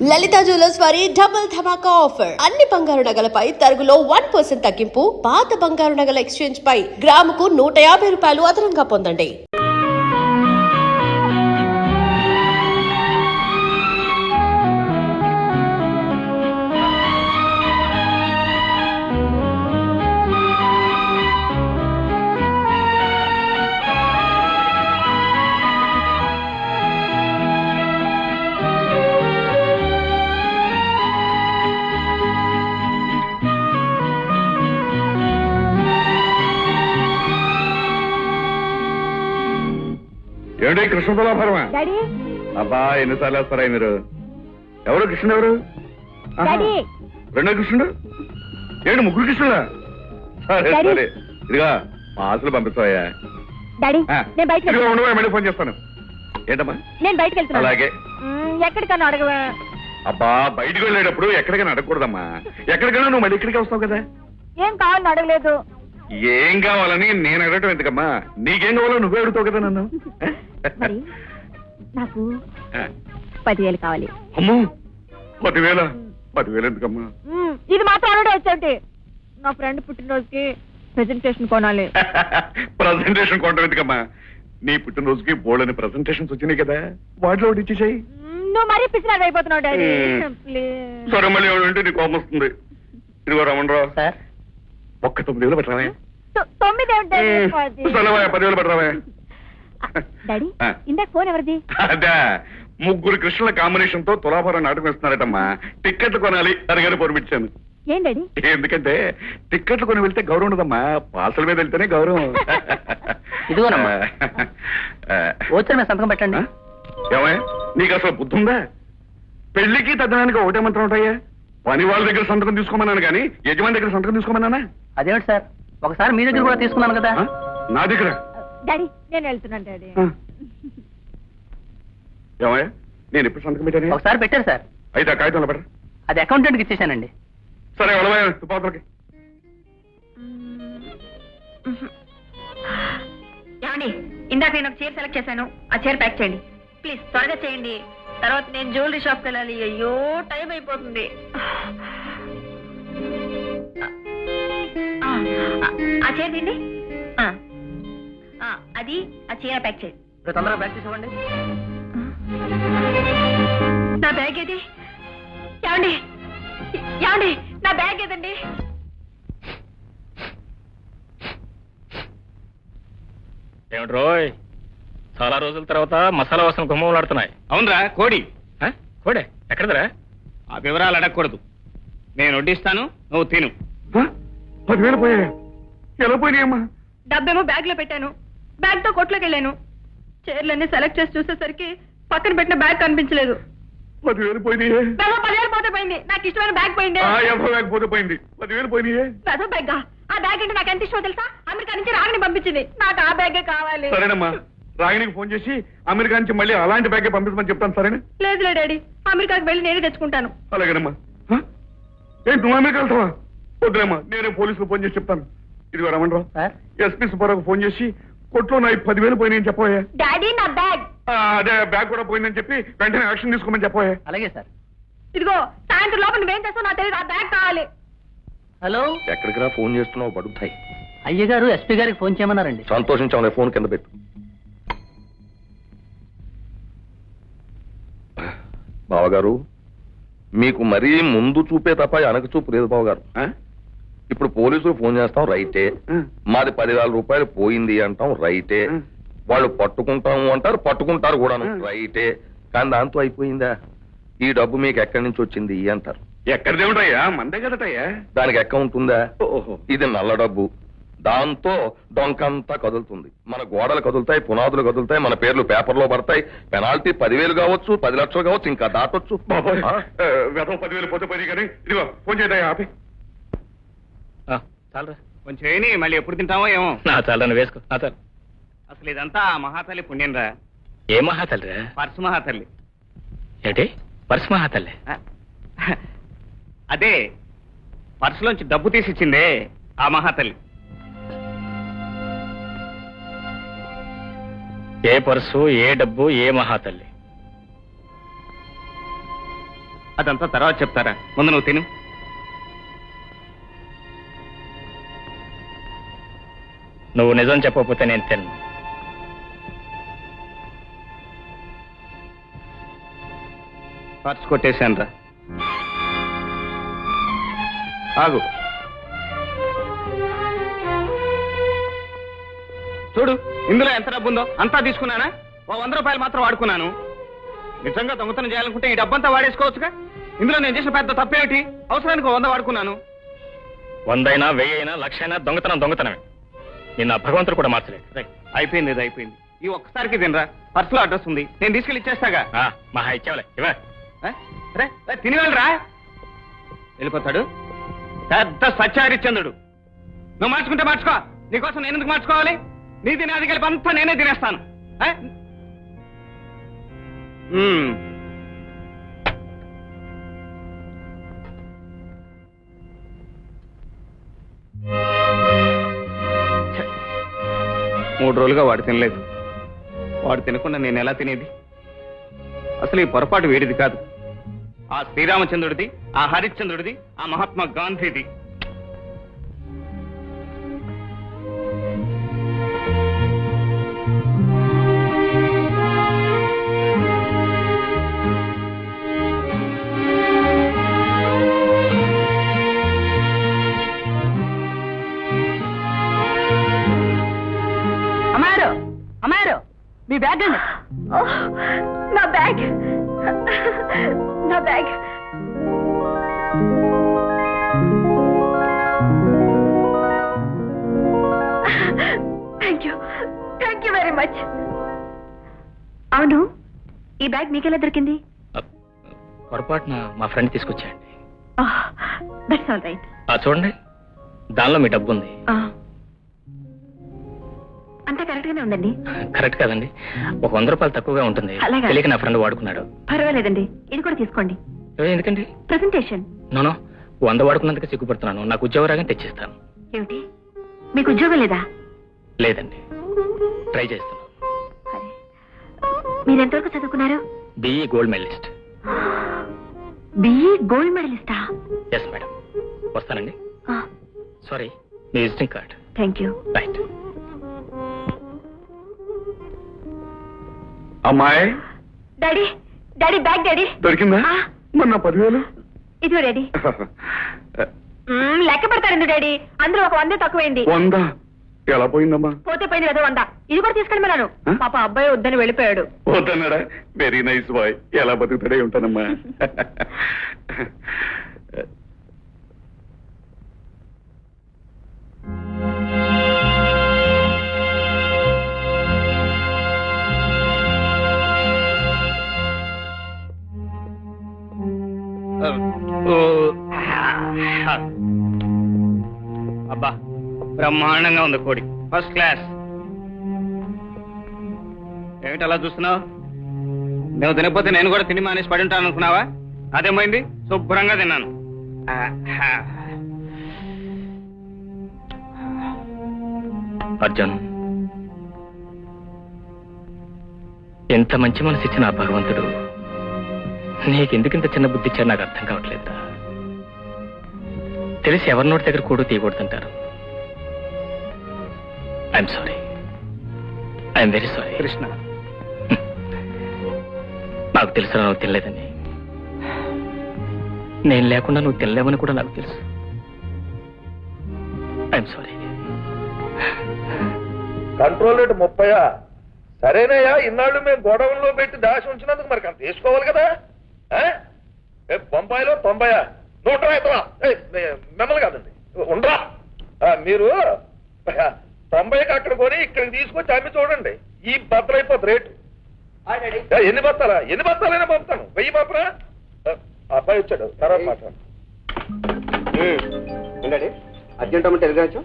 లలిత jewellers వారి double ధమాకా offer. అన్ని బంగారు నగలపై తరుగులో 1% తగ్గింపు. పాత బంగారు నగల ఎక్స్చేంజ్ పై గ్రాముకు 150 రూపాయలు అదనంగా పొందండి. ఏమిటి కృష్ణతులాభరమా? అబ్బా ఎన్నిసార్లు వేస్తారా మీరు? ఎవరు కృష్ణుడు? ఎవరు రెండో కృష్ణుడు? ఏంటి ముగ్గురు కృష్ణుడా? సరే సరే, ఇదిగా మా ఆశలు పంపిస్తాయా? మళ్ళీ ఫోన్ చేస్తాను. ఏంటమ్మా? నేను బయటకు వెళ్తాను. అలాగే. ఎక్కడికన్నా అడగవా? అబ్బా బయటకు వెళ్ళేటప్పుడు ఎక్కడికైనా అడగకూడదమ్మా. ఎక్కడికైనా నువ్వు మళ్ళీ ఇక్కడికి వస్తావు కదా. ఏం కావాలని అడగలేదు. ఏం కావాలని నేను అడగటం ఎందుకమ్మా? నీకేం కావాలో నువ్వే అడుగుతావు కదా నన్ను. నాకు 10,000 కావాలి. అమ్మో 10,000? 10,000 ఎందుకమ్మా? ఇది మాత్రం అడగడం వచ్చేంటి? నా ఫ్రెండ్ పుట్టినరోజుకి ప్రెజెంటేషన్ కొనాలి. ప్రెజెంటేషన్ కొనడం ఎందుకమ్మా? నీ పుట్టినరోజుకి బోల్డని ప్రెజెంటేషన్స్ వచ్చినాయి కదా, వాటిలో ఒకటి ఇచ్చేసాయి. నువ్వు మరీ పిచ్చినాడు అయిపోతున్నావు డాడీ. సరే మళ్ళీ ఎవరంటే నీకు కోపం వస్తుంది. ఇదిగో రమణరావు, ఒక్క 9,000 పెట్టరావే. 10,000 పెట్టరావే. డాడీ ఇందాక ఫోన్ ఎవరిది? అదే ముగ్గురు కృష్ణుల కాంబినేషన్ తో తులాభారం నాటకం వేస్తున్నారటమ్మా. టిక్కెట్లు కొనాలి అడిగారు పొరిపించాను. ఏం డాడీ? ఎందుకంటే టిక్కెట్లు కొని వెళ్తే గౌరవం ఉండదమ్మా, పాసల మీద వెళ్తేనే గౌరవం. ఇదిగోనమ్మా సంతకం పెట్టండి. ఏమయ్యా నీకు అసలు బుద్ధి ఉందా? పెళ్లికి తగ్గడానికి ఒకటే మంత్రం ఉంటాయా? పని వాళ్ళ దగ్గర సంతకం తీసుకోమన్నాను కానీ యజమాని దగ్గర సంతకం తీసుకోమన్నానా? అదేమిటి సార్, ఒకసారి మీ దగ్గర కూడా తీసుకున్నాను కదా. నా దగ్గర? డాడీ నేను వెళ్తున్నాను డాడీ. ఏమయ్యా నేను ఎప్పుడు సంతకం పెట్టాను? ఒకసారి పెట్టారు సార్. అయితే ఆ కాగితంలో పెట్టరు. అది అకౌంటెంట్కి ఇచ్చేసానండి. సరే వెళ్ళవయ్యా తుపాకులకి. ఏమండి ఇందాక నేను ఒక చీర సెలెక్ట్ చేశాను, ఆ చీర ప్యాక్ చేయండి ప్లీజ్. త్వరగా చేయండి, తర్వాత నేను జ్యువెలరీ షాప్కి వెళ్ళాలి. అయ్యో టైం అయిపోతుంది. ఆ చీర తిండి, అది ఆ చీర ప్యాక్ చేయండి. తొందరగా ప్యాక్ చేసేవ్వండి. నా బ్యాగ్ ఏది? ఏమండి ఏమండి నా బ్యాగ్ ఏదండి? ఏమిటి రోయ్, చాలా రోజుల తర్వాత మసాలా వాసన గుమ్మలాడుతున్నాయి. అవునరా కోడి? కోడే ఎక్కడదరా? ఆ వివరాలు అడగకూడదు. నేను వడ్డిస్తాను, నువ్వు తిను. 10,000 పోయాయా? ఎలా పోయినాయమ్మా? డబ్బేమో బ్యాగ్ లో పెట్టాను, బ్యాగ్ తో కొట్లోకి వెళ్ళాను. చైర్లన్నీ సెలెక్ట్ చేసి చూసేసరికి పక్కన పెట్టిన బ్యాగ్ కనిపించలేదు. 10,000 పోయినాయే? 10,000 పోతే పోయింది, నాకు ఇష్టమైన బ్యాగ్ పోయింది. 50 బ్యాగ్ పోతే పోయింది, 10,000 పోయినాయే? పెద్ద బ్యాగ్. ఆ బ్యాగ్ అంటే నాకు ఎంత ఇష్టమో తెలుసా? అమెరికా నుంచి రాగిని పంపించింది, నాకు ఆ బ్యాగే కావాలి. సరేనమ్మా, రాగినికి ఫోన్ చేసి అమెరికా నుంచి మళ్ళీ అలాంటి బ్యాగే పంపించమని చెప్తాను. సరేనా? లేదులే డాడీ, అమెరికాకి వెళ్ళి నేనే తెచ్చుకుంటాను. అలాగేనమ్మా. ఏంటి నువ్వు అమెరికా వెళ్తావా? వద్దులేమ్మా, నేనే పోలీసులు ఫోన్ చేసి చెప్తాను. ఇదిగో రమణరావు, ఎస్పీ సుబ్బారావు ఫోన్ చేసి కొట్లో నా 10,000 పోయినాయని చెప్పబోయా. డాడీ నా బ్యాగ్. అదే బ్యాగ్ కూడా పోయిందని చెప్పి వెంటనే యాక్షన్ తీసుకోమని చెప్పబోయా. అలాగే సార్. ఇదిగో సాయంత్రం లోపల నువ్వేం చేస్తావు నాకు తెలియదు, ఆ బ్యాగ్ కావాలి. హలో, ఎక్కడికి రా ఫోన్ చేస్తున్నావు? బడుతాయి. అయ్యగారు ఎస్పీ గారికి ఫోన్ చేయమన్నారండి. సంతోషించాలే, ఫోన్ కింద పెట్టు. బావగారు, మీకు మరీ ముందు చూపే తప్ప వెనక చూపు లేదు బావగారు. ఇప్పుడు పోలీసులు ఫోన్ చేస్తాం రైటే, మాది 10,000 రూపాయలు పోయింది అంటాం రైటే, వాళ్ళు పట్టుకుంటాము అంటారు, పట్టుకుంటారు కూడాను రైటే. కానీ దాంతో అయిపోయిందా? ఈ డబ్బు మీకు ఎక్కడి నుంచి వచ్చింది అంటారు. ఎక్కడిదే ఉంటాయా? మందే కదటయ్యా. దానికి అకౌంట్ ఉందా? ఓహో, ఇది నల్ల డబ్బు. దాంతో డొంకంతా కదులుతుంది. మన గోడలు కదులుతాయి, పునాదులు కదులుతాయి, మన పేర్లు పేపర్లో పడతాయి. పెనాల్టీ 10,000 కావచ్చు, 10 లక్షలు కావచ్చు, ఇంకా దాటొచ్చు. 10,000 పోతే పోయి కానీ ఇదిగో ఫోన్ చేద్దాయా? ఆపి చాలరా, కొంచెం ఏని మళ్ళీ ఎప్పుడు తింటామో ఏమో. నా చాలని వేసుకో. నా చాలు. అసలు ఇదంతా మహాతల్లి పుణ్యం రా. ఏ మహాతల్లిరా? పర్సు మహాతల్లి. ఏంటి పర్సు మహాతల్లి? అదే పర్సులోంచి డబ్బు తీసిచ్చిందే ఆ మహాతల్లి. ఏ పర్సు, ఏ డబ్బు, ఏ మహాతల్లి? అదంతా తర్వాత చెప్తారా, ముందు నువ్వు తిను. నువ్వు నిజం చెప్పకపోతే నేను తిన్ను. పర్స్ కొట్టేశాను రా. ఆగు, చూడు ఇందులో ఎంత డబ్బు ఉందో. అంతా తీసుకున్నానా? ఓ 100 రూపాయలు మాత్రం వాడుకున్నాను. నిజంగా దొంగతనం చేయాలనుకుంటే ఈ డబ్బంతా వాడేసుకోవచ్చుగా. ఇందులో నేను చేసిన పెద్ద తప్పేమిటి? అవసరానికి 100 వాడుకున్నాను. 100 అయినా 1000 అయినా 1,00,000 అయినా దొంగతనమే. నిన్న భగవంతుడు కూడా మార్చలేదు. అయిపోయింది, ఇది అయిపోయింది. ఈ ఒక్కసారికి తినరా. పర్సులో అడ్రస్ ఉంది, నేను తీసుకెళ్ళి ఇచ్చేస్తాగా. మహా ఇచ్చావులే ఇవే. రే తిని వెళ్ళరా. వెళ్ళిపోతాడు పెద్ద సత్యహరిశ్చంద్రుడు. నువ్వు మార్చుకుంటే మార్చుకో, నీకోసం నేను ఎందుకు మార్చుకోవాలి? నీ తినేది కలిపి అంతా నేనే తినేస్తాను. మూడు రోజులుగా వాడు తినలేదు. వాడు తినకుండా నేను ఎలా తినేది? అసలు ఈ పొరపాటు వీడిది కాదు, ఆ శ్రీరామచంద్రుడిది, ఆ హరిశ్చంద్రుడిది, ఆ మహాత్మా గాంధీది. అమ్మారు, అమ్మారు, మీ బ్యాగ్ అండి. నా బ్యాగ్, నా bag. Thank you very much. అవును, ఈ బ్యాగ్ మీకెలా దొరికింది? పొరపాటున మా ఫ్రెండ్ తీసుకొచ్చాయండి. That's all right. చూడండి, దానిలో మీ డబ్బు ఉంది. అంతా కరెక్ట్ గానే ఉందండి. కరెక్ట్ కాదండి, ఒక 100 రూపాయలు తక్కువగా ఉంటుంది. అలాగా? తెలియక నా ఫ్రెండ్ వాడుకున్నాడు. పర్వాలేదండి, ఇది కూడా తీసుకోండి. ఎందుకండి? ప్రెజెంటేషన్. నోనో, 100 వాడుకున్నందుకు సిగ్గుపడుతున్నాను. నాకు ఉద్యోగం రాగానే తెచ్చిస్తాను. ఏమిటి, మీకు ఉద్యోగం లేదా? లేదండి, ట్రై చేస్తున్నాను. అరే, మీరు ఎంతవరకు చదువుకున్నారు? BE gold medalist. BE gold మెడలిస్టా? Yes madam. వస్తానండి. సారీ, మీ visiting card. Thank you. Right. అమ్మాయి డాడీ, డాడీ బ్యాగ్ డాడీ. దొరికిందా? మొన్న 10,000 ఇదిగో డాడీ. లెక్క పెడతారండి డాడీ, అందులో ఒక 100 తక్కువైంది. 100 ఎలా పోయిందమ్మా? పోతే పోయింది కదా 100. ఇది కూడా తీసుకెళ్ళమన్నాను. పాప అబ్బాయి వద్దని వెళ్ళిపోయాడు. వద్దన్నాడా? Very nice boy. ఎలా బతుకుతాడే ఉంటానమ్మా. అబ్బా, బ్రహ్మాండంగా ఉంది కోడి, ఫస్ట్ క్లాస్. ఏమిటి అలా చూస్తున్నావు? నువ్వు తినకపోతే నేను కూడా తిని మానేసి పడి ఉంటాను అనుకున్నావా? అదేమైంది, శుభ్రంగా తిన్నాను. అర్జున్, ఎంత మంచి మనసు ఇచ్చిన ఆ భగవంతుడు నీకెందుకింత చిన్న బుద్ధి ఇచ్చారు నాకు అర్థం కావట్లేదు. తెలిసి ఎవరి నోటి దగ్గర కూడా తీయకూడదంటారు. I'm sorry, I'm very sorry. Krishna, నాకు తెలుసు నువ్వు తినలేదని. నేను లేకుండా నువ్వు తినలేవని కూడా నాకు తెలుసు. I'm sorry. Control rate 30. సరేనయ్యా, ఇన్నాళ్ళు మేము గొడవల్లో పెట్టి దాచి ఉంచినందుకు మరి అంత తీసుకోవాలి కదా. బొంబాయిలో 90. 100 మిమ్మల్ని కాదండి, ఉండరా. మీరు 90కి అక్కడ కొని ఇక్కడికి తీసుకొచ్చి అమ్మి చూడండి, ఈ బద్దలైపోతుంది రేటు. ఎన్ని బత్తాలైనా పంపుతాను. 1000 మాత్రం. అబ్బాయి వచ్చాడు, తర్వాత మాట్లాడు. అర్జెంట్ అమ్మ తెలియచ్చు.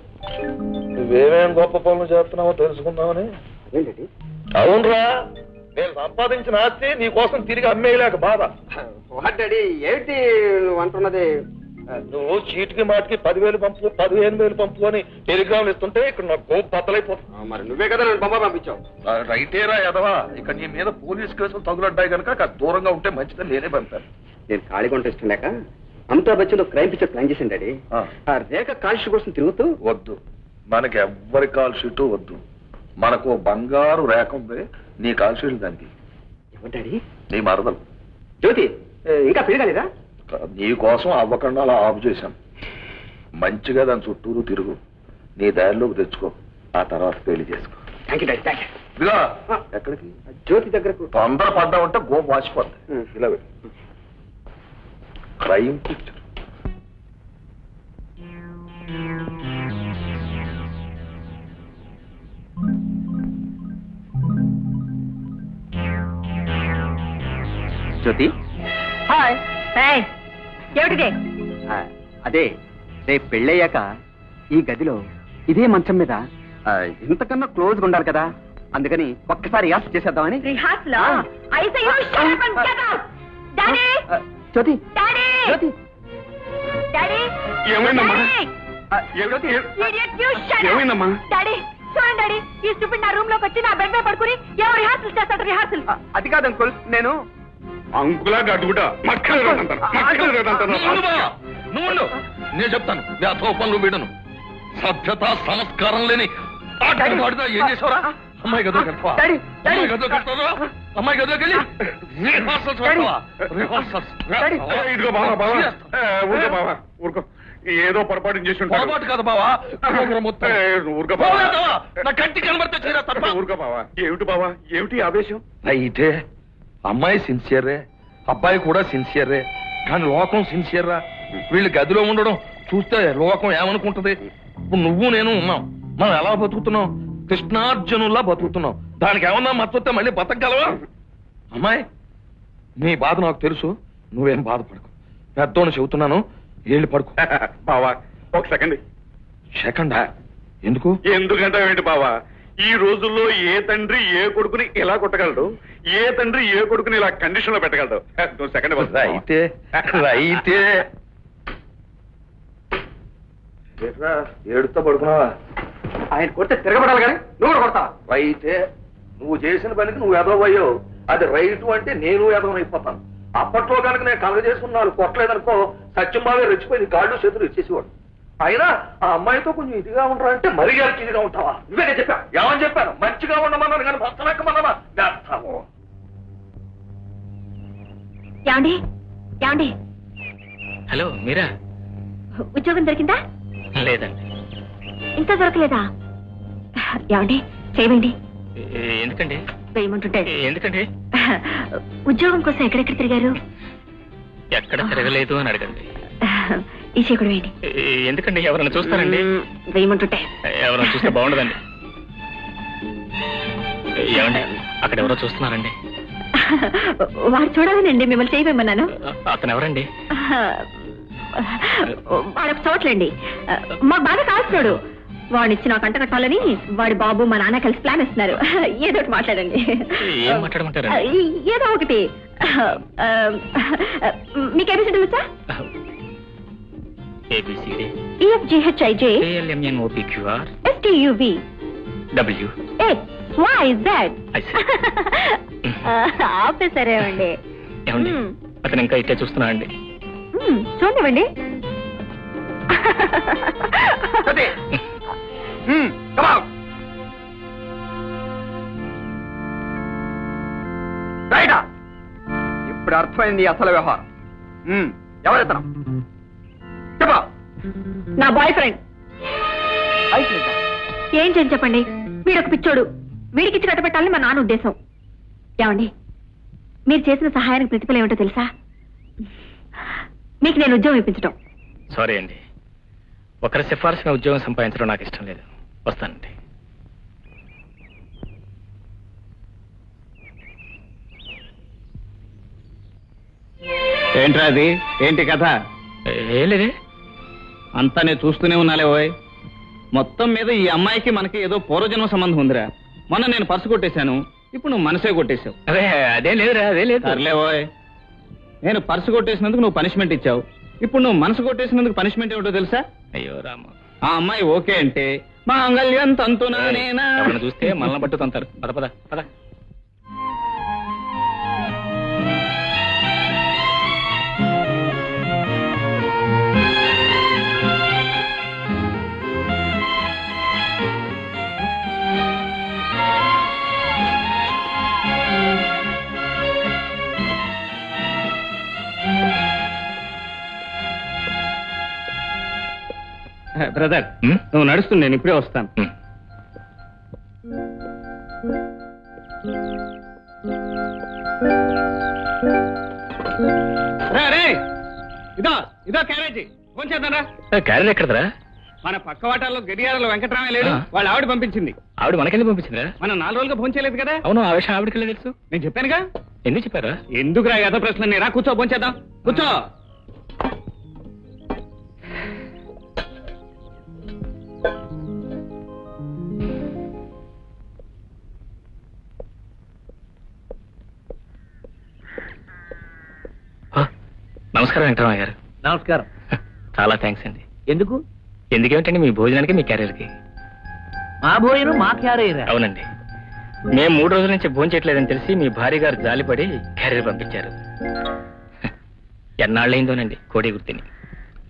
నువ్వేమేం గొప్ప పనులు చేస్తున్నావో తెలుసుకుందామని. ఏంటి? అవునరా, నేను సంపాదించిన ఆస్తి నీ కోసం తిరిగి అమ్మేయలేక బాధ. డాడీ, ఏంటి నువ్వు అంటున్నది? నువ్వు చీటికి మాటికి 10,000 పంపు, 15,000 పంపు అని టెలిగ్రామ్లు ఇస్తుంటే ఇక్కడ నాకు గోపు బద్దలైపోతుంది. మరి నువ్వే కదా నన్ను బొమ్మ పంపించావు. రైటేరా ఎదవా, ఇక్కడ నీ మీద పోలీస్ కేసులు తగులడ్డాయి కనుక దూరంగా ఉంటే మంచిదని నేనే పంపాను. నేను ఖాళీ కాంటెస్ట్ లేక అమితాబ్ బచ్చన్ ఒక క్రైమ్ పిక్చర్ ప్లాన్ చేశాను డాడీ. ఆ రేఖ కాల్షి కోసం తిరుగుతూ వద్దు, మనకి ఎవ్వరి కాల్ షీటు వద్దు. మనకు బంగారు రేఖ ఉంది, నీ కాల్ షీట్ దానికి. ఎవరు డాడీ? నీ మరదలు జ్యోతి ఇంకా పెరగాలేదా? నీ కోసం అవ్వకుండా అలా ఆపు చేశాం. మంచిగా దాని చుట్టూరు తిరుగు, నీ దారిలోకి తెచ్చుకో, ఆ తర్వాత పెళ్లి చేసుకో. Thank you daddy, thank you. ఇదిగా ఎక్కడికి? జ్యోతి దగ్గరకు. తొందర పడ్డామంటే గోం వాచిపోద్ది. ఇలా పెట్టు. Crime picture. Jyoti hi hi ఏమిటిదే? అదే రేపు పెళ్ళయ్యాక ఈ గదిలో ఇదే మంచం మీద ఇంతకన్నా క్లోజ్గా ఉండాలి కదా, అందుకని ఒక్కసారి యాస్ చేసేద్దామని. Rehearsal I say you shut up and get out. Daddy Jyoti daddy Jyoti daddy ఏమైందమ్మా? Jyoti idiot you shut up. ఏమైందమ్మా? డాడీ చూడండి డాడీ, ఈ స్టూపిడ్ నా రూమ్ లోకి వచ్చి నా బెడ్ మీద పడుకుని ఏమో రిహార్సల్ చేస్తాడు. రిహార్సల్ అది కాదు అంకుల్, నేను అంకులా గడ్డుగుట మక్కలు రేదంటాను. నువ్వు నేను చెప్తాను, వ్యాధో పనులు వీడను. సభ్యత సంస్కారం లేని ఆటలు ఆడుతా ఏం చేసావురా? అమ్మాయి గదో కడతావా? అమ్మాయి గదో కడతావా? అమ్మాయి గదోకి వెళ్ళి రిహార్సల్స్ పెడతావా? రిహార్సల్స్. ఇదిగో బావా, బావా ఊరుకో బావా, ఊరుకో. ఏదో పొరపాటు చేసి ఉంటాడు. పొరపాటు కాదు బావా, మొత్తం ఊరుకో బావా. నా కంటి కనబడితే చీర తప్ప. ఊరుకో బావా. ఏమిటి బావా, ఏమిటి ఆవేశం? అయితే అమ్మాయి సిన్సియరే, అబ్బాయి కూడా సిన్సియరే, కానీ లోకం సిన్సియర్రా. వీళ్ళు గదిలో ఉండడం చూస్తే లోకం ఏమనుకుంటది? ఇప్పుడు నువ్వు నేను ఉన్నాం, మనం ఎలా బతుకుతున్నాం? కృష్ణార్జునుల్లా బతుకుతున్నాం. దానికి ఏమన్నా మద్దతు మళ్ళీ బతకగలవా? అమ్మాయి, నీ బాధ నాకు తెలుసు, నువ్వేం బాధపడకు. పెద్దోని చెబుతున్నాను, వెళ్ళి పడుకో. బావా ఒక సెకండ్. సెకండా? ఎందుకు? ఎందుకంటే ఏంటి బావా, ఈ రోజుల్లో ఏ తండ్రి ఏ కొడుకుని ఇలా కొట్టగలడు, ఏ తండ్రి ఏ కొడుకుని ఇలా కండిషన్ లో పెట్టగలడు? నువ్వు సెకండ్ రైతే రైతే ఏడుతో పడుకున్నావా? ఆయన కొడితే తిరగబడాలి కానీ నువ్వు కూడా కొడతావా? రైతే నువ్వు చేసిన పనికి నువ్వు ఎదవయ్యో, అది రైటు అంటే నేను ఎదవనైపోతాను. అప్పట్లో కనుక నేను కలగ చేసుకున్న వాళ్ళు కొట్టలేదనుకో, సత్యం బాగా రెచ్చిపోయింది, కాళ్ళు చేతులు ఇచ్చేసేవాడు. అయినా ఆ అమ్మాయితో కొంచెం ఇదిగా ఉండరా అంటే మరీ ఇదిగా ఉంటావా? నువ్వే చెప్పా. ఏమని చెప్పాను? మంచిగా ఉండమన్నాను కానీ భర్తనక్కమన్నావా? ఏమండి ఏమండి, హలో మీరా? ఉద్యోగం దొరికిందా? లేదండి. ఇంకా దొరకలేదా? ఏమండి చేయమండి. ఎందుకండి? వేయమంటుంటే. ఎందుకండి? ఉద్యోగం కోసం ఎక్కడెక్కడ తిరిగారు? ఎక్కడ తిరగలేదు అని అడగండి. ఈ చీకుడు వేయండి. ఎందుకండి? ఎవరైనా చూస్తారండి? వేయమంటుంటే. ఎవరైనా చూస్తే బాగుండదండి. ఏమండి, అక్కడ ఎవరో చూస్తున్నారండి. వాడు చూడాలనండి మిమ్మల్ని చేయమన్నాను. అతను ఎవరండి? వాడు చూడలేండి, మాకు బాగా కాల్చున్నాడు. వాడిచ్చి నాకు అంట కట్టాలని వాడి బాబు మా నాన్న కలిసి ప్లాన్ ఇస్తున్నారు. ఏదో ఒకటి మాట్లాడండి. ఏం మాట్లాడమంటారు? ఏదో ఒకటి. మీకు ఏబిసిడి వచ్చా? ABCD EFGHIJ ALMNOPQR STUV W X Y Z. ఆపేసరేమండి. ఏమండి, అతను ఇంకా ఇట్టే చూస్తున్నా అండి. చూడండి. ఇప్పుడు అర్థమైంది అసలు వ్యవహారం. ఎవరెత్తనం చెప్పా? నా బాయ్ ఫ్రెండ్. ఏం చేయని చెప్పండి, వీడొక పిచ్చోడు. వీడికిచ్చి కట్టబెట్టాలని మా నాన్న ఉద్దేశం. ఏమండి, మీరు చేసిన సహాయానికి ప్రతిఫలం ఏమిటో తెలుసా? మీకు నేను ఉద్యోగం ఇప్పించడం. సారీ అండి, ఒకరి సిఫార్సుగా ఉద్యోగం సంపాదించడం నాకు ఇష్టం లేదు. వస్తానండి. ఏంట్రా అది? ఏంటి కథ? ఏం లేదే. అంతా నేను చూస్తూనే ఉన్నాలే ఓయ్. మొత్తం మీద ఈ అమ్మాయికి మనకి ఏదో పూర్వజన్మ సంబంధం ఉందిరా. మొన్న నేను పర్సు కొట్టేశాను, ఇప్పుడు నువ్వు మనసే కొట్టేశావు. అదే అదేం లేదురా, అదే లేదు. సర్లే ఓయ్, నేను పర్సు కొట్టేసినందుకు నువ్వు పనిష్మెంట్ ఇచ్చావు, ఇప్పుడు నువ్వు మనసు కొట్టేసినందుకు పనిష్మెంట్ ఏమిటో తెలుసా? అయ్యో రామ. ఆ అమ్మాయి ఓకే అంటే మాంగళ్యం తంతునా నేనా. ఎవరిని చూస్తే మనల్ని పట్టు తంతారు. పద పద పద. బ్రదర్ ఉమ్, నువ్వు నడుస్తుంది, నేను ఇప్పుడే వస్తాను. ఉమ్. ఇదో ఇదో క్యారేజీ ఫోన్ చేద్దారా. క్యారెట్ ఎక్కడదరా? మన పక్క వాటాల్లో గడియారంలో వెంకటరామయ్య లేడు, ఆ. వాళ్ళ ఆవిడ పంపించింది. ఆవిడ మనకెందుకు పంపించిందిరా? మనం 4 రోజులుగా ఫోన్ చేయలేదు కదా. అవును, ఆ విషయం ఆవిడకి తెలుసు. నేను చెప్పానుగా. ఎందుకు చెప్పారా? ఎందుకురా ఏదో ప్రశ్న నేరా? కూర్చో, ఫోన్ చేద్దాం, కూర్చో. ఆ, నమస్కారం వెంకటరామయ్య గారు. నమస్కారం. చాలా థ్యాంక్స్ అండి. ఎందుకు? ఎందుకేమిటండి, మీ భోజనానికి మీ క్యారియర్కి. మా భోజనం మా క్యారేరా? అవునండి, మేము 3 రోజుల నుంచి భోజనం చేయట్లేదని తెలిసి మీ భార్య గారు జాలిపడి క్యారియర్ పంపించారు. ఎన్నాళ్ళైందోనండి కోడి గుర్తిని.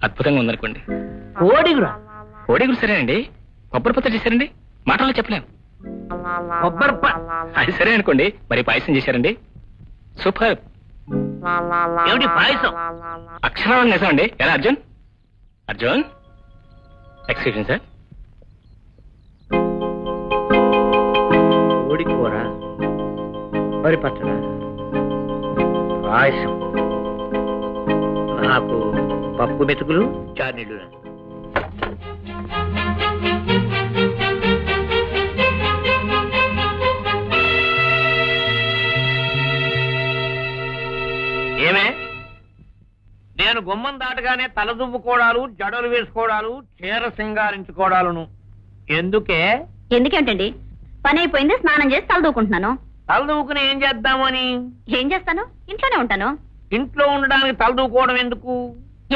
అద్భుతంగా ఉందనుకోండి. కోడిగురా? కోడి గురి సరేనండి, కొబ్బరి పచ్చడి చేశారండి, మాటల్లో చెప్పలేం. కొబ్బరిప అది సరే అనుకోండి, మరి పాయసం చేశారండి, సూపర్. ఏమిటి పాయసం? అక్షరం నిజమండి. ఎలా అర్జున్? Arjun, excuse sir. కోడి కూర, వరి పచ్చడ, పాయసం, నాకు పప్పు మెతుకులు, చార్నీళ్ళు. ఏమే, నేను గుమ్మం దాటగానే తలదువ్వుకోవడాలు, జడలు వేసుకోవడాలు, చీర సింగారించుకోవడాలను ఎందుకే? ఎందుకేంటండి, పని అయిపోయింది, స్నానం చేసి తలదూకుంటున్నాను. తలదువ్వుకుని ఏం చేద్దామని? ఏం చేస్తాను, ఇంట్లోనే ఉంటాను. ఇంట్లో ఉండడానికి తలదూకోవడం ఎందుకు?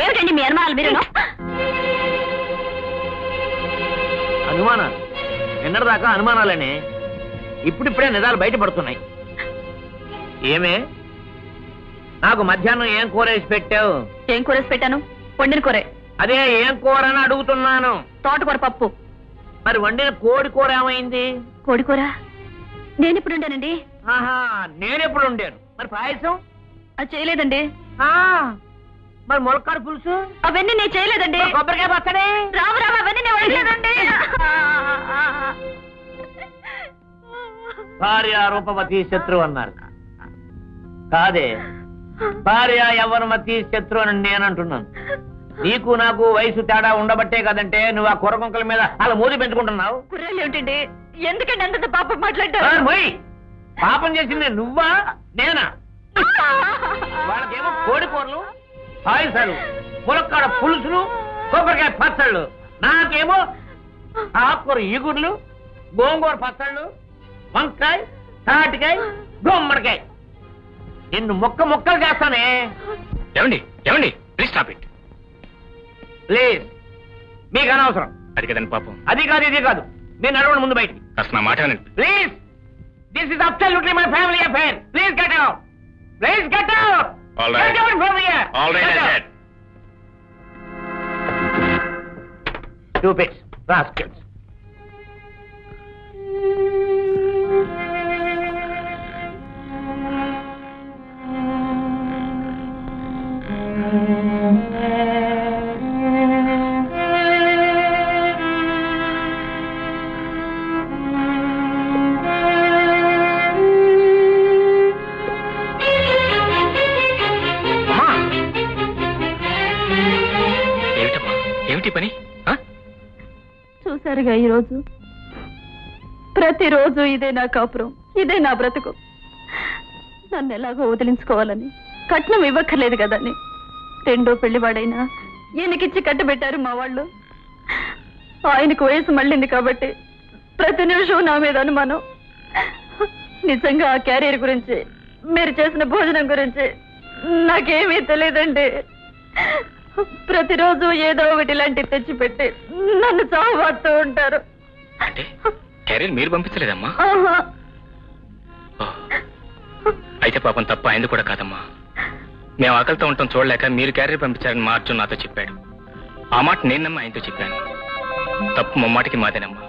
ఏమిటండి మీ అనుమానాలు మీరు? అనుమానాలు నిన్నటిదాకా అనుమానాలనే, ఇప్పుడిప్పుడే నిజాలు బయటపడుతున్నాయి. ఏమే, నాకు మధ్యాహ్నం ఏం కూర వేసి పెట్టావు? ఏం కూరేసి పెట్టాను? వండిన కూరే. అదే ఏం కూర అని అడుగుతున్నాను. తోటకూర పప్పు. మరి వండిన కోడి కూర ఏమైంది? కోడి కూర నేను ఇప్పుడు వండానండి. ఆహా, నేనెప్పుడు వండాను. మరి పాయసం? అది చేయలేదండి. ఆ, మరి ములక్కాడ పులుసు? అవన్నీ నేను చేయలేదండి. మరి కొబ్బరికాయ పచ్చడి? రావు రావు, అవన్నీ నేను వండలేదండి. భార్య రూపవతి శత్రువు అన్నారు కాదే, భార్య యవ్వనమతి శత్రు అని నేను అంటున్నాను. నీకు నాకు వయసు తేడా ఉండబట్టే కదంటే నువ్వు ఆ కూర కొంకల మీద అలా మోది పెంచుకుంటున్నావు. కుర్రాళ్ళు ఏమిటండి, ఎందుకండి అంత పాపం మాట్లాడారు? పోయి, పాపం చేసింది నువ్వా నేనా? వాళ్ళకేమో కోడి కూరలు, పాయసాలు, ములక్కాడ పులుసులు, కొబ్బరికాయ పచ్చళ్ళు. నాకేమో ఆకుకూర ఈగుర్లు, గోంగూర పచ్చళ్ళు, వంకాయ, తాటికాయ, గుమ్మడికాయ. నిన్ను ముక్కలు చేస్తానే. ఏమండి ఏమండి, ప్లీజ్ స్టాప్ ఇట్. ప్లీజ్, మీకు అనవసరం. అది కదండి పాపం. అది కాదు ఇది కాదు, మీరు నడవండి ముందు బయటికి. కాస్త నా మాట వినండి. Please, this is absolutely my family affair. Please get out. Please get out. All right. Get out from here. All right, Get I out. said. Stupids, rascals. ఏమిటమ్మా, ఏమిటి పని? ఆ? చూసారుగా ఈరోజు, ప్రతిరోజు ఇదే నా కాపురం, ఇదే నా బ్రతుకు. నన్ను ఎలాగో వదిలించుకోవాలని కట్నం ఇవ్వక్కర్లేదు కదని 2వ పెళ్లివాడైనా ఈయనకిచ్చి కట్టబెట్టారు మా వాళ్ళు. ఆయనకు వయసు మళ్ళింది కాబట్టి ప్రతి నిమిషం నా మీద అనుమానం. నిజంగా ఆ క్యారియర్ గురించి, మీరు చేసిన భోజనం గురించి నాకేమీ తెలియదండి. ప్రతిరోజు ఏదో ఒకటి ఇలాంటివి తెచ్చిపెట్టి నన్ను చావబడుతూ ఉంటారు. అంటే క్యారియర్ మీరు పంపించలేదమ్మా? ఆహా. ఓ, అయితే పాపం తప్ప ఆయనది కూడా కాదమ్మా. మేము ఆకలితో ఉండటం చూడలేక మీరు క్యారియర్ పంపించారని మా అర్జున్ నాతో చెప్పాడు. ఆ మాట నేను నమ్మ ఆయనతో చెప్పాను. తప్పు ముమ్మాటికి మాదేనమ్మా.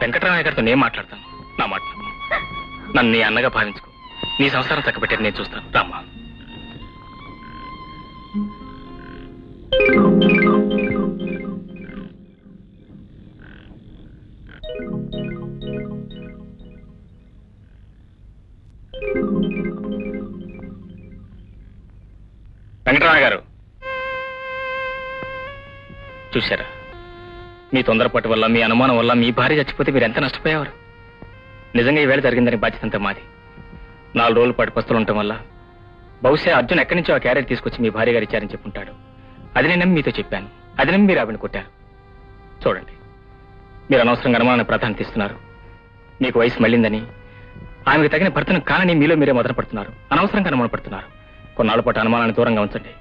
వెంకటరామయ్య గారితో నేను మాట్లాడతాను. నా మాట నమ్ము. నన్ను నీ అన్నగా భావించుకో. నీ సంసారం చక్కబెట్టేది నేను చూస్తాను. రామ్మా. వెంకటరామ గారు చూశారా, మీ తొందరపాటు వల్ల, మీ అనుమానం వల్ల మీ భార్య చచ్చిపోతే మీరు ఎంత నష్టపోయేవారు. నిజంగా ఈవేళ జరిగిందని బాధ్యత అంతా మాది. 4 రోజుల పాటు పస్తులు ఉండటం వల్ల బహుశా అర్జున్ ఎక్కడి నుంచో ఆ క్యారెట్ తీసుకొచ్చి మీ భార్య గారు ఇచ్చారని చెప్పుంటాడు. అది నేను మీతో చెప్పాను. అది నమ్మి మీరు ఆవిడని కొట్టారు. చూడండి, మీరు అనవసరంగా అనుమానాన్ని ప్రాధాన్యత ఇస్తున్నారు. మీకు వయసు మళ్ళిందని, ఆమెకు తగిన భర్తను కానని మీలో మీరే మొదలు పడుతున్నారు. అనవసరంగా అనుమాన పడుతున్నారు. కొన్నాళ్ళ పాటు అనుమానాన్ని దూరంగా ఉంచండి.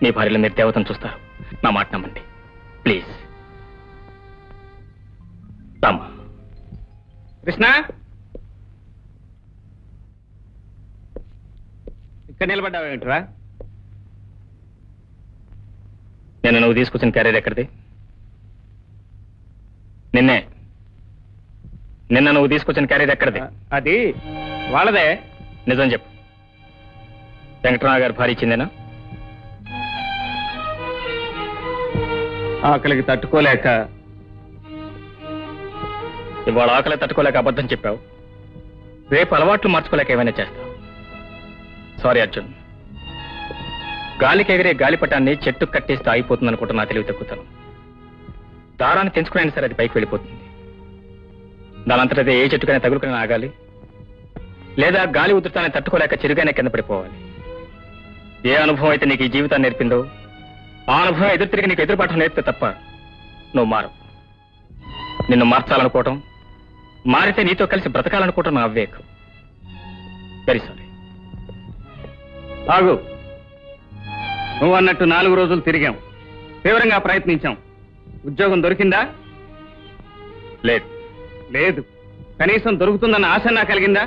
మీ భార్యలో మీరు దేవతను చూస్తారు. నా మాట నమ్మండి ప్లీజ్. రామ్మా. కృష్ణ, ఇక్కడ నిలబడ్డావేంట్రా? నేను నువ్వు తీసుకొచ్చిన క్యారియర్ ఎక్కడిది? నిన్న నువ్వు తీసుకొచ్చిన క్యారియర్ ఎక్కడిది? అది వాళ్ళదే. నిజం చెప్పు. వెంకటరామ గారి భార్య ఇచ్చిందేనా? ఆకలికి తట్టుకోలేక ఇవాళ ఆకలి తట్టుకోలేక అబద్ధం చెప్పావు. రేపు అలవాట్లు మార్చుకోలేక ఏమైనా చేస్తావు. సారీ అర్జున్, గాలికి ఎగిరే గాలిపటాన్ని చెట్టు కట్టేస్తే ఆగిపోతుంది అనుకుంటున్నా. తెలివి తక్కుతాను. దారాన్ని తెంచుకునైనా సరే అది పైకి వెళ్ళిపోతుంది. దానంతటదే ఏ చెట్టుకైనా తగులుకుని ఆగాలి, లేదా గాలి ఉధృతాన్ని తట్టుకోలేక చిరుగానే కింద పడిపోవాలి. ఏ అనుభవం అయితే నీకు ఈ జీవితాన్ని నేర్పిందో ఆ అనుభవం ఎదురు తిరిగి నీకు ఎదురుపాఠం నేర్పితే తప్ప నువ్వు మారు. నిన్ను మార్చాలనుకోవటం, మారితే నీతో కలిసి బ్రతకాలనుకోవటం నా అవివేకం. Very sorry. ఆగు. నువ్వు అన్నట్టు 4 రోజులు తిరిగాం, తీవ్రంగా ప్రయత్నించాం. ఉద్యోగం దొరికిందా? లేదు. లేదు. కనీసం దొరుకుతుందన్న ఆశ నా కలిగిందా?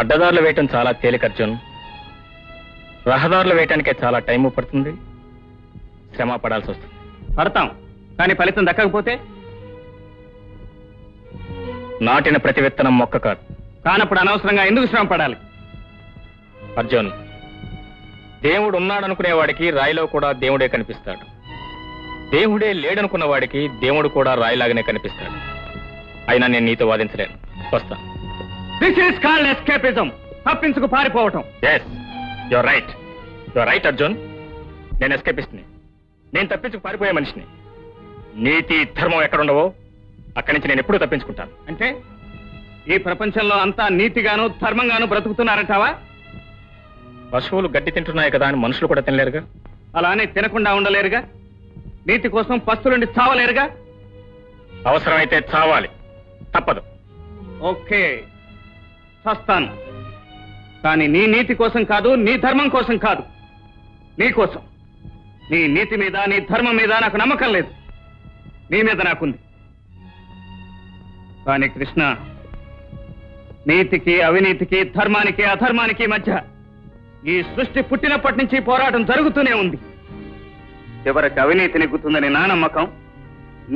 అడ్డదారులు వేయటం చాలా తేలిక అర్జున్. రహదారులు వేయటానికే చాలా టైం పడుతుంది, శ్రమ పడాల్సి వస్తుంది. పడతాం, కానీ ఫలితం దక్కకపోతే? నాటిన ప్రతి విత్తనం మొక్క కాదు. కానప్పుడు అనవసరంగా ఎందుకు శ్రమ పడాలి? అర్జున్, దేవుడు ఉన్నాడనుకునే వాడికి రాయిలో కూడా దేవుడే కనిపిస్తాడు. దేవుడే లేడనుకున్న వాడికి దేవుడు కూడా రాయిలాగానే కనిపిస్తాడు. అయినా నేను నీతో వాదించలేను. వస్తా. This is called escapism. తప్పించుకు పారిపోవటం. Yes, your right. Your right Arjun. నేను ఎస్కేపిస్ట్ని. నేను తప్పించుకు పారిపోయే మనిషిని. నీతి ధర్మం ఎక్కడుండవో అక్కడి నుంచి నేను ఎప్పుడూ తప్పించుకుంటాను. అంటే ఈ ప్రపంచంలో అంతా నీతిగాను ధర్మంగాను బ్రతుకుతున్నారంటావా? పశువులు గడ్డి తింటున్నాయి కదా అని మనుషులు కూడా తినలేరుగా. అలానే తినకుండా ఉండలేరుగా. నీతి కోసం పస్తులుండి చావలేరుగా. అవసరమైతే చావాలి, తప్పదు. ఓకే, చస్తాను. కానీ నీ నీతి కోసం కాదు, నీ ధర్మం కోసం కాదు. నీ కోసం. నీ నీతి మీద, నీ ధర్మం మీద నాకు నమ్మకం లేదు. నీ మీద నాకుంది. కానీ కృష్ణ, నీతికి అవినీతికి, ధర్మానికి అధర్మానికి మధ్య ఈ సృష్టి పుట్టినప్పటి నుంచి పోరాటం జరుగుతూనే ఉంది. చివరికి అవినీతి నెగ్గుతుందని నా నమ్మకం,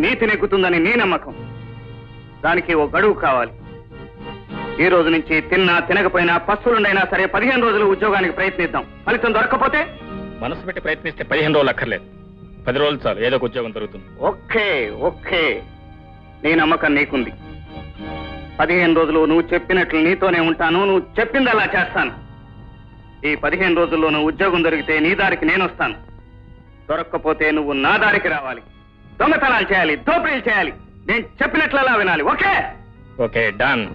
నీతి నెగ్గుతుందని నీ నమ్మకం. దానికి ఓ గడువు కావాలి. ఈ రోజు నుంచి తిన్నా తినకపోయినా పస్తులుండైనా సరే 15 రోజులు ఉద్యోగానికి ప్రయత్నిద్దాం. ఫలితం దొరకకపోతే? మనసు పెట్టి ప్రయత్నిస్తే 15 రోజులు అక్కర్లేదు, 10 రోజులు చాలు. ఏదో ఒక ఉద్యోగం దొరుకుతుంది. ఓకే ఓకే, నీ నమ్మకం నీకుంది. 15 రోజులు నువ్వు చెప్పినట్లు నీతోనే ఉంటాను. నువ్వు చెప్పింది అలా చేస్తాను. ఈ 15 రోజుల్లో నువ్వు ఉద్యోగం దొరికితే నీ దారికి నేను వస్తాను. దొరక్కపోతే నువ్వు నా దారికి రావాలి. దొంగతనాలు చేయాలి, దోపిడీలు చేయాలి. నేను చెప్పినట్లలా వినాలి. ఓకే? Okay, done.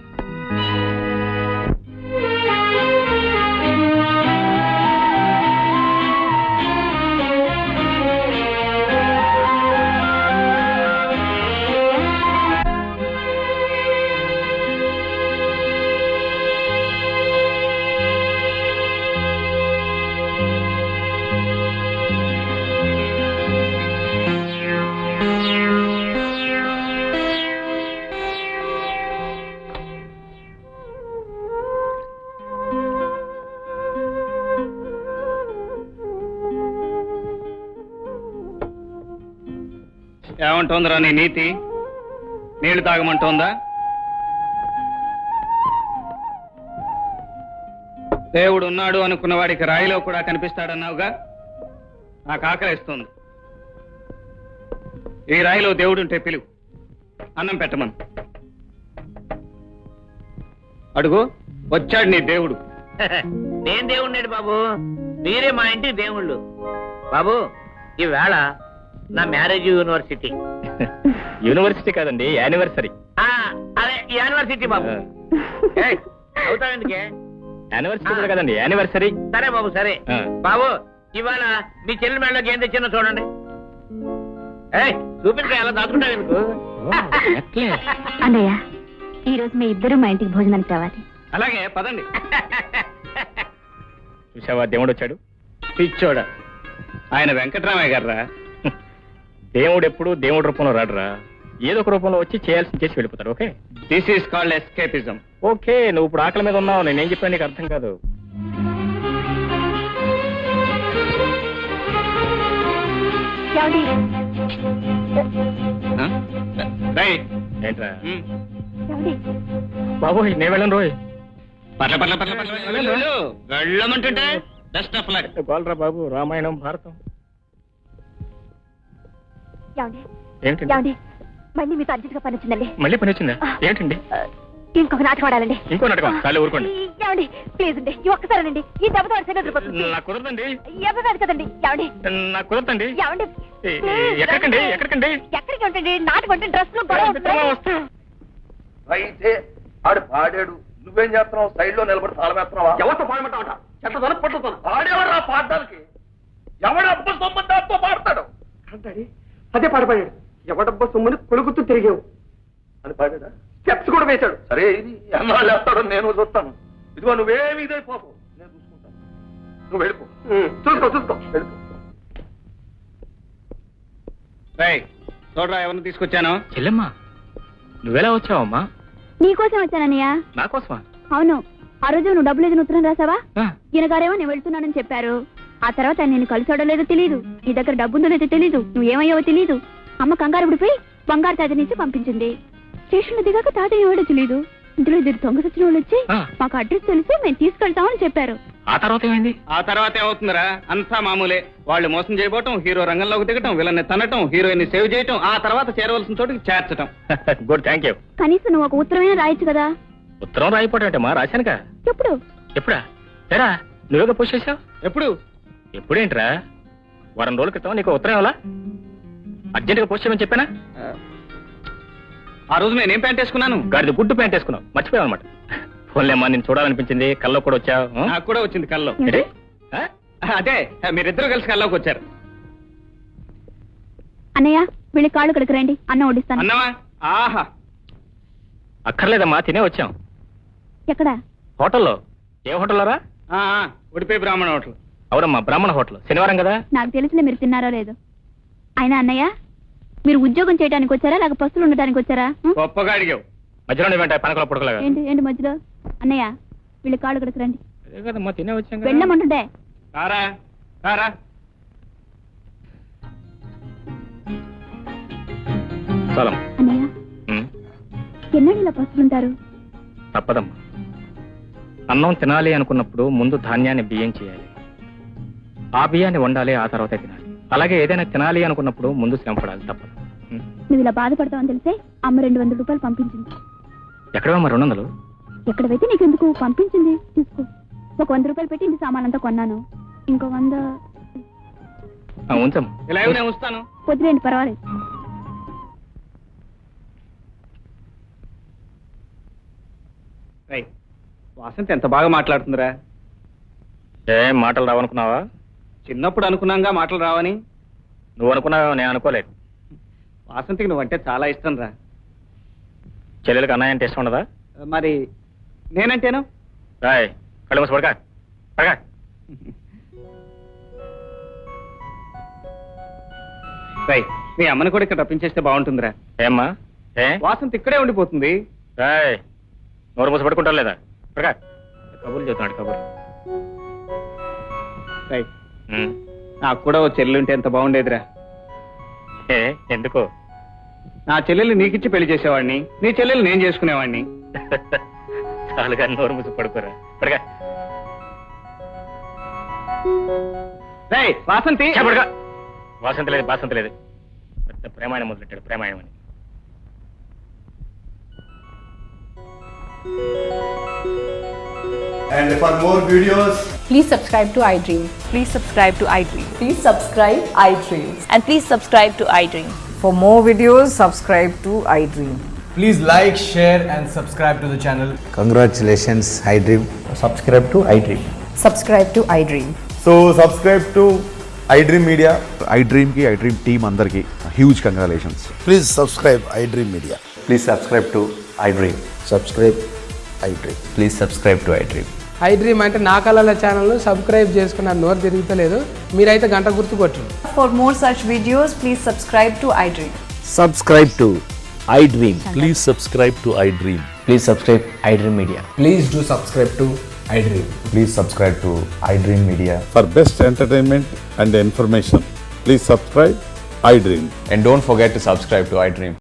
ఏమంటోందిరా నీ నీతి? నీళ్లు తాగమంటోందా? దేవుడు ఉన్నాడు అనుకున్న వాడికి రాయిలో కూడా కనిపిస్తాడన్నావుగా. నాకు ఆకలిస్తుంది. ఈ రాయిలో దేవుడుంటే పిలువు. అన్నం పెట్టమను. అడుగు, వచ్చాడు నీ దేవుడు. నేను దేవుణ్ణి బాబు. మీరే మా ఇంటికి దేవుళ్ళు. బాబు ఈవేళ నా మ్యారేజ్ యూనివర్సిటీ. యూనివర్సిటీ కాదండి, యానివర్సరీ. అదే యూనివర్సిటీ బాబు. ఏయ్, అవుతావు ఎందుకే? యానివర్సరీ కూడా కదండి, యానివర్సరీ. సరే బాబు సరే. ఆ. బాబు ఇవాళ మీ చెల్లి మెడలోకి ఏం తెచ్చినా చూడండి. ఏయ్, చూపించా ఎలా దాచుకుంటావు ఎందుకు? అన్నయ్య, ఈ రోజు మీ ఇద్దరు మా ఇంటికి భోజనానికి రావాలి. అలాగే పదండి. చూసావా దేవుడు వచ్చాడు. పిచ్చోడా, ఆయన వెంకటరామయ్య గారా? దేవుడు ఎప్పుడు దేవుడి రూపంలో రాడురా, ఏదో ఒక రూపంలో వచ్చి చేయాల్సింది చేసి వెళ్ళిపోతాడు. Okay, this is called escapism. Okay, నువ్వు ఇప్పుడు ఆకలి మీద ఉన్నావు, నేనేం చెప్పాను నీకు అర్థం కాదు. ఏంట్రా బాబు, నేను వెళ్ళను రోయ్. పర్ల పర్ల పర్ల పర్ల వెళ్ళమంటుంటే బెస్ట్ ఆఫ్ లక్. గోల్రా బాబు, రామాయణం భారతం. ఏంటండి ఏమండి, మళ్ళీ మీతో అర్జెంట్గా పని వచ్చిందండి. మళ్ళీ పని వచ్చిందా? ఏంటండి? ఇంకొక నాటకం ఆడాలండి. ఇంకో నాటకం? చాలే ఊరుకోండి. ఏమండి ప్లీజ్ అండి, ఈ ఒక్కసారండి, ఈ దెబ్బతో వాడి సైడ్ వదిలిపోతుంది. నాకు కుదరదండి. ఎవరు కదండి. ఏమండి నాకు కుదరదండి. ఏమండి ఎక్కడికండి? ఎక్కడికండి? ఎక్కడికి ఉంటుంది నాటకం అంటే డ్రెస్ లో గొడవ ఉంటుంది. వస్తా. అయితే ఆడు పాడాడు, నువ్వేం చేస్తున్నావు? సైడ్ లో నిలబడి తాళం వేస్తున్నావా? ఎవరితో పాడమంటావట? చెత్తతోనే పొట్టుతోనే పాడేవాడు పాడడానికి ఎవడు అబ్బ సొమ్మంతో పాడతాడు అంటాడి. అదే పాడపాడాడు. ఎవడబ్బా సొమ్ముని కొలుగుతూ తిరిగావు అని పాడాడా? స్టెప్స్ కూడా వేశాడు. సరే, ఇది ఎన్నాళ్ళు వేస్తాడో నేను చూస్తాను. ఇదిగో నువ్వేమి ఇదైపోకు, నేను చూసుకుంటాను. నువ్వు వెళ్ళిపో. చూసుకో వెళ్ళిపో. రేయ్, చూడరా ఎవరిని తీసుకొచ్చాను. చెల్లెమ్మా, నువ్వెలా వచ్చావమ్మా? నీకోసం వచ్చానన్నయ్య. నా కోసమా? అవును, ఆ రోజు నువ్వు డబ్బులు ఏదైనా ఉత్తరం రాసావా? ఆ. ఈయన గారేమో నేను వెళ్తున్నానని చెప్పారు. ఆ తర్వాత ఆయన నేను కలిసాడో లేదో తెలియదు, నీ దగ్గర డబ్బుందో లేదో తెలియదు, నువ్వు ఏమయ్యావో తెలియదు. అమ్మ కంగారు పడిపోయి బంగారు తాత నుంచి పంపించింది. స్టేషన్ లో దిగాక తాతయ్య ఎవడో తెలియదు. ఇందులో ఇద్దరు దొంగ సచ్చిన వాళ్ళు వచ్చి ఆ. మాకు అడ్రస్ తెలిసి మేము తీసుకెళ్తామని చెప్పారు. ఆ తర్వాత ఏమైంది? ఆ తర్వాత ఏమవుతుందిరా, అంతా మామూలే. వాళ్ళు మోసం చేయబోవటం, హీరో రంగంలోకి దిగటం, విలన్ని తనటం, హీరోయిన్ ని సేవ్ చేయటం, ఆ తర్వాత చేరవలసిన చోటుకి చేర్చటం. Good, thank you. కనీసం నువ్వు ఒక ఉత్తరమైనా రాయొచ్చు కదా. ఉత్తరం రాయిపోవటం అంటే మా రాశానుగా. ఎప్పుడు? ఎప్పుడా? ఎరా, నువ్వేగా పోస్ట్ చేసావు? ఎప్పుడు? ఎప్పుడేంట్రా, వారం రోజుల క్రితం నీకు ఉత్తరం ఇవ్వాలా? అర్జెంట్గా పోస్ట్ చేయమని చెప్పానా? ఆ రోజు నేనేం ప్యాంట్ వేసుకున్నాను? గాడిది గుడ్డు ప్యాంట్ వేసుకున్నావు, మర్చిపోయావు అనమాట. ఫోన్లేమ్మా, నేను చూడాలనిపించింది, కల్లో కూడా వచ్చావు. నాకు కూడా వచ్చింది కల్లో. ఏంటి? ఆ? అదే, మీరిద్దరు కలిసి కల్లోకి వచ్చారు. అన్నయ్య, వీళ్ళ కాళ్ళు కడికి రండి, అన్నం వడ్డిస్తాను. అన్నమా? ఆహా, అక్కర్లేదమ్మా, తినే వచ్చాం. ఎక్కడ? హోటల్లో. ఏ హోటల్లో రా? ఉడిపి బ్రాహ్మణ హోటల్. అవునమ్మా, బ్రాహ్మణ హోటల్. శనివారం కదా. నాకు తెలిసిన మీరు తిన్నారో లేదో. అయినా అన్నయ్య, మీరు ఉద్యోగం చేయడానికి వచ్చారా లేక పస్తులు ఉండడానికి వచ్చారా? గొప్పగా అడిగావు. మధ్యలో వెంట పనకల పుడకలాగా. ఏంటి మధ్యలో? అన్నయ్య, వీళ్ళ కాళ్ళు కడికి రండి. అదే కదమ్మా, తినే వచ్చాం కదా. వెళ్ళమంటుండే. రారా రారా. చాలమ్మా. అన్నయ్య, ఉమ్, ఎన్నడూ ఇలా పస్తులుంటారు? తప్పదమ్మా. అన్నం తినాలి అనుకున్నప్పుడు ముందు ధాన్యాన్ని బియ్యం చేయాలి, ఆ బియ్యాన్ని వండాలి, ఆ తర్వాతే తినాలి. అలాగే ఏదైనా తినాలి అనుకున్నప్పుడు ముందు శ్రమ పడాలి, తప్పదు. నువ్వు ఇలా బాధపడతావని తెలిసే అమ్మ 200 రూపాయలు పంపించింది. ఎక్కడమ్మా 200? ఎక్కడైతే నీకెందుకు, పంపించింది, తీసుకో. ఒక 100 రూపాయలు పెట్టి ఇంటి సామానంతా కొన్నాను. ఇంకో 100 ఉంచమ్మా. ఇలా నేను వస్తాను. వదిలేండి, పర్వాలేదు. వాసంతి ఎంత బాగా మాట్లాడుతుందిరా. ఏం మాటలు రావనుకున్నావా? చిన్నప్పుడు అనుకున్నాగా మాటలు రావని. నువ్వు అనుకున్నావా? నేను అనుకోలేదు. వాసంతికి నువ్వంటే చాలా ఇష్టం రా. చెల్లెలకు అన్నయ్య అంటే ఇష్టం ఉండదా? మరి నేనంటేను? రాయ్, కళ్ళు మూసి పడక పడక. రై, మీ అమ్మని కూడా ఇక్కడ రప్పించేస్తే బాగుంటుందిరా. ఏమ్మా? ఏ వాసంతి ఇక్కడే ఉండిపోతుంది. రాయ్, నోరు మూసి పడుకుంటా లేదా? పడక. కబుర్లు చెప్తున్నాడు, కబుర్లు. రై, నాకు కూడా ఓ చెల్లి ఉంటే ఎంత బాగుండేదిరా. ఏ ఎందుకు? నా చెల్లెల్ని నీకిచ్చి పెళ్లి చేసేవాడిని, నీ చెల్లెలు నేను చేసుకునేవాడిని. చాలుగా నోరు మూసి పడుకోరా. పడక. రై, వాసంతి. పడక. వాసంతి లేదు, బాసంతి లేదు. పెద్ద ప్రేమాయణం మొదలెట్టాడు, ప్రేమాయణం అని. And for more videos, Please subscribe to iDream. Please subscribe to iDream. Please subscribe iDream. And please subscribe to iDream. For more videos, subscribe to iDream. Please like, share and subscribe to the channel. Congratulations, iDream. Subscribe to iDream. Subscribe to iDream. So subscribe to iDream Media. iDream ki iDream team andarki huge congratulations. Please subscribe iDream Media. Please subscribe to iDream. Subscribe iDream. Please subscribe to iDream. iDream అంటే నా కళల channel subscribe చేసుకున్న నోరు తిరుగుతలేదు మీరైతే గంట గుర్తు కొట్టండి. For more such videos, please subscribe to iDream. Subscribe to iDream. Please subscribe to iDream. Please subscribe iDream Media. Please do subscribe to iDream. Please subscribe to iDream Media. For best entertainment and information, please subscribe iDream. And don't forget to subscribe to iDream.